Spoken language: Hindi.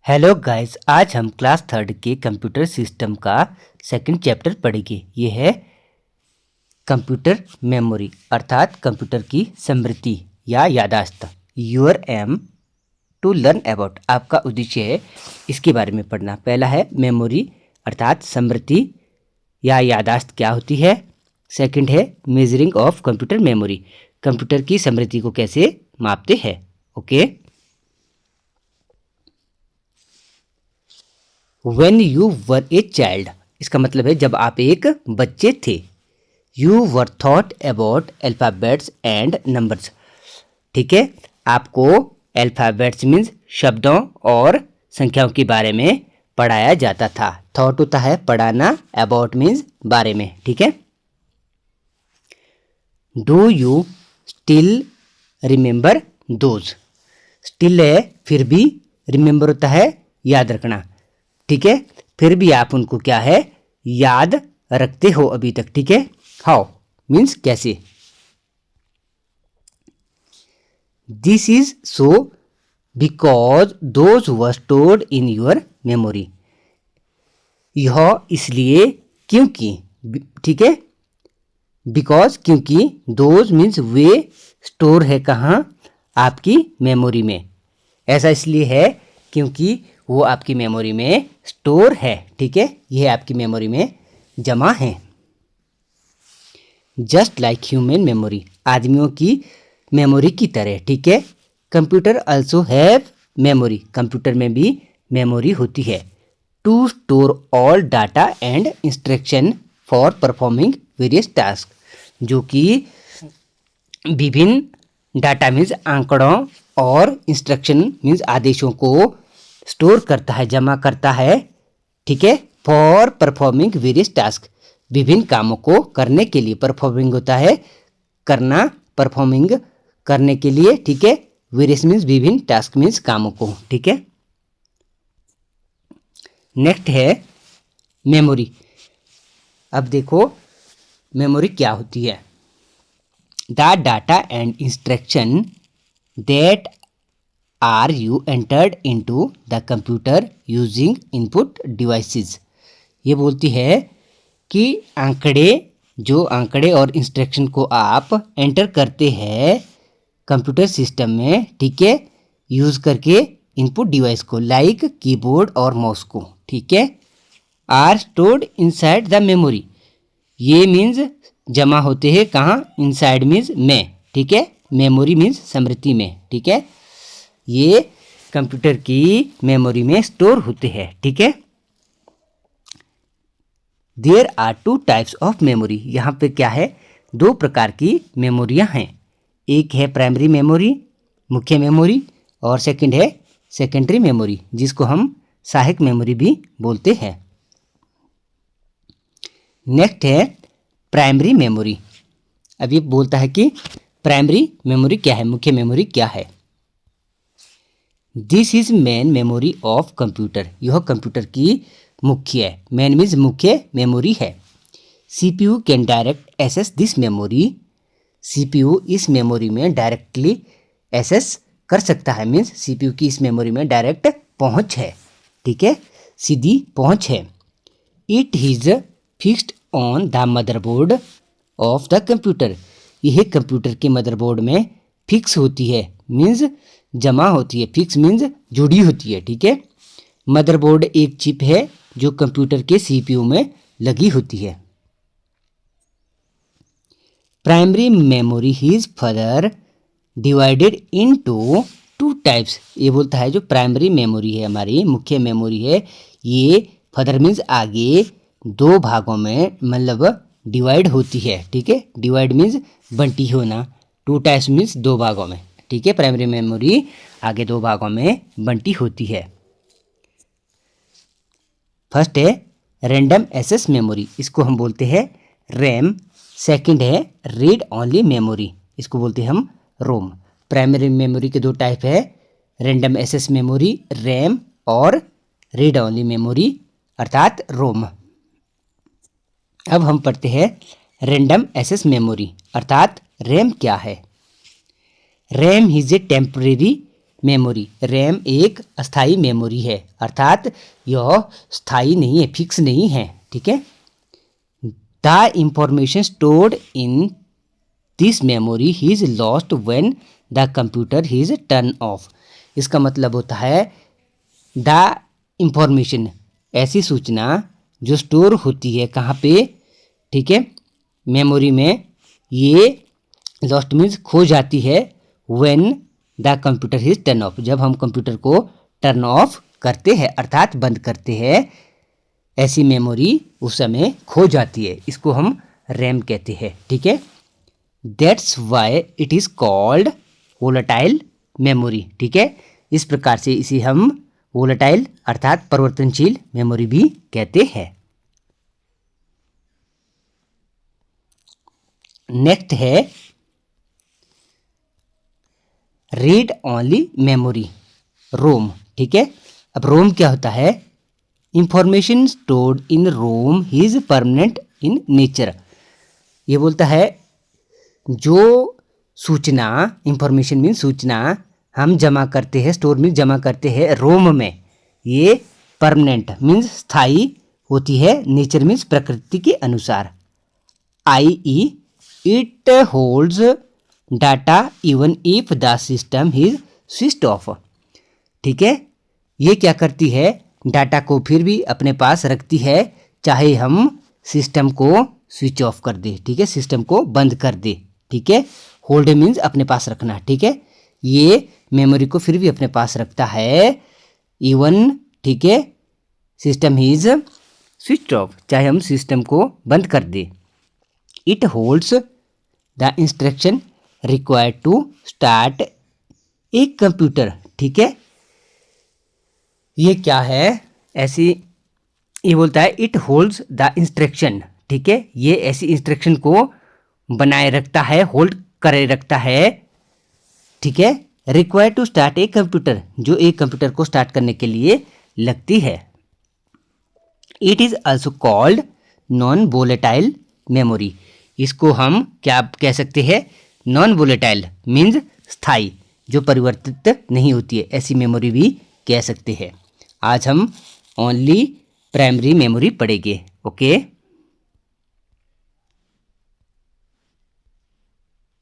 हेलो गाइस, आज हम क्लास थर्ड के कंप्यूटर सिस्टम का सेकंड चैप्टर पढ़ेंगे। ये है कंप्यूटर मेमोरी अर्थात कंप्यूटर की स्मृति या यादाश्त। Your aim to learn about, आपका उद्देश्य है इसके बारे में पढ़ना। पहला है मेमोरी अर्थात स्मृति या यादाश्त क्या होती है। सेकंड है measuring of computer memory, computer की स्मृति को कैसे मापते हैं। Okay, When you were a child, इसका मतलब है जब आप एक बच्चे थे। You were taught about alphabets and numbers, ठीक है, आपको अल्फ़ाबेट्स मीन्स शब्दों और संख्याओं के बारे में पढ़ाया जाता था। थॉट होता है पढ़ाना, अबाउट मीन्स बारे में, ठीक है। Do you still remember those, still है फिर भी, रिमेंबर होता है याद रखना, ठीक है, फिर भी आप उनको क्या है याद रखते हो अभी तक, ठीक है। हाउ मीन्स कैसे। This is so because those were stored in your memory, यह इसलिए क्योंकि, ठीक है, बिकॉज क्योंकि, दोज मीन्स वे, स्टोर है कहाँ आपकी मेमोरी में, ऐसा इसलिए है क्योंकि वो आपकी मेमोरी में स्टोर है, ठीक है, यह आपकी मेमोरी में जमा है। जस्ट लाइक ह्यूमन मेमोरी, आदमियों की मेमोरी की तरह, ठीक है। Computer also have memory, computer में भी मेमोरी होती है। To store all data and instruction for performing various task, जो कि विभिन्न डाटा मीन्स आंकड़ों और इंस्ट्रक्शन मीन्स आदेशों को स्टोर करता है, जमा करता है, ठीक है। फॉर परफॉर्मिंग वेरियस टास्क, विभिन्न कामों को करने के लिए, परफॉर्मिंग होता है करना, परफॉर्मिंग करने के लिए, ठीक है। वेरियस मीन्स विभिन्न, टास्क मीन्स कामों को, ठीक है। नेक्स्ट है मेमोरी। अब देखो मेमोरी क्या होती है। The data and instruction that are you entered into the computer using input devices, ये बोलती है कि आंकड़े और इंस्ट्रक्शन को आप एंटर करते हैं कंप्यूटर सिस्टम में, ठीक है, यूज़ करके इनपुट डिवाइस को, लाइक कीबोर्ड और माउस को, ठीक है, are stored inside the memory, ये मीन्स जमा होते हैं कहाँ, इनसाइड मीन्स में, ठीक है, मेमोरी मीन्स स्मृति में, ठीक है, ये कंप्यूटर की मेमोरी में स्टोर होते हैं, ठीक है। There are two types of memory, यहाँ पे क्या है, दो प्रकार की मेमोरियाँ हैं। एक है प्राइमरी मेमोरी, मुख्य मेमोरी, और सेकंड है सेकेंडरी मेमोरी, जिसको हम सहायक मेमोरी भी बोलते हैं। नेक्स्ट है प्राइमरी मेमोरी। अब ये बोलता है कि प्राइमरी मेमोरी क्या है, मुख्य मेमोरी क्या है। This is main memory of computer, यह कंप्यूटर की मुख्य है, मेन मीन्स मुख्य मेमोरी है। CPU can direct access this memory, CPU इस मेमोरी में डायरेक्टली एसेस कर सकता है, मीन्स सीपीयू की इस मेमोरी में डायरेक्ट पहुंच है, ठीक है, सीधी पहुंच है। It is fixed on the motherboard of the computer, यह कंप्यूटर के मदरबोर्ड में फिक्स होती है, मीन्स जमा होती है, फिक्स मीन्स जुड़ी होती है, ठीक है। मदरबोर्ड एक चिप है जो कंप्यूटर के सीपीयू में लगी होती है। Primary memory is further divided into two types, ये बोलता है जो प्राइमरी मेमोरी है हमारी मुख्य मेमोरी है, ये फर्दर मीन्स आगे दो भागों में मतलब डिवाइड होती है, ठीक है, डिवाइड मीन्स बंटी होना, टू टाइप्स मीन्स दो भागों में, ठीक है। प्राइमरी मेमोरी आगे दो भागों में बंटी होती है। फर्स्ट है रैंडम एक्सेस मेमोरी, इसको हम बोलते हैं रैम। सेकंड है रीड ओनली मेमोरी, इसको बोलते हैं हम रोम। प्राइमरी मेमोरी के दो टाइप है, रैंडम एक्सेस मेमोरी रैम और रीड ओनली मेमोरी अर्थात रोम। अब हम पढ़ते हैं रैंडम एक्सेस मेमोरी अर्थात रैम क्या है। RAM is a temporary memory. RAM एक अस्थाई मेमोरी है, अर्थात यह स्थायी नहीं है, फिक्स नहीं है, ठीक है। The information stored in this memory is lost when the computer is turn off. इसका मतलब होता है द इंफॉर्मेशन, ऐसी सूचना जो स्टोर होती है कहाँ पे, ठीक है, मेमोरी में, ये लॉस्ट मीन्स खो जाती है, when the computer is turn off, जब हम कंप्यूटर को टर्न ऑफ करते हैं अर्थात बंद करते हैं, ऐसी मेमोरी उस समय खो जाती है, इसको हम रैम कहते हैं, ठीक है। That's why it is called volatile memory, ठीक है। इस प्रकार से इसे हम वोलेटाइल अर्थात परिवर्तनशील मेमोरी भी कहते हैं। नेक्स्ट है रीड ओनली मेमोरी, रोम, ठीक है। अब रोम क्या होता है? Information stored in ROM is permanent in nature. ये बोलता है जो सूचना, इंफॉर्मेशन मीन सूचना, हम जमा करते हैं, स्टोर में जमा करते हैं रोम में, ये परमानेंट मीन्स स्थायी होती है, नेचर मीन्स प्रकृति के अनुसार। i.e. It holds data even if the system is switched off, ठीक है। ये क्या करती है? डाटा को फिर भी अपने पास रखती है, चाहे हम सिस्टम को स्विच ऑफ कर दे, ठीक है, सिस्टम को बंद कर दे, ठीक है। होल्ड मीन्स अपने पास रखना, ठीक है। ये मेमोरी को फिर भी अपने पास रखता है, इवन, ठीक है, सिस्टम इज स्विच ऑफ, चाहे हम सिस्टम को बंद कर दे। It holds the instruction required to start a computer, ठीक है। ये क्या है? ऐसी, ये बोलता है इट होल्ड्स द इंस्ट्रक्शन, ठीक है, ये ऐसी इंस्ट्रक्शन को बनाए रखता है, होल्ड करे रखता है, ठीक है, required to start a computer, जो एक कंप्यूटर को स्टार्ट करने के लिए लगती है। It is also called non volatile memory, इसको हम क्या कह सकते हैं? नॉन वोलेटाइल मीन्स स्थायी, जो परिवर्तित नहीं होती है, ऐसी मेमोरी भी कह सकते हैं। आज हम ओनली प्राइमरी मेमोरी पढ़ेंगे, ओके।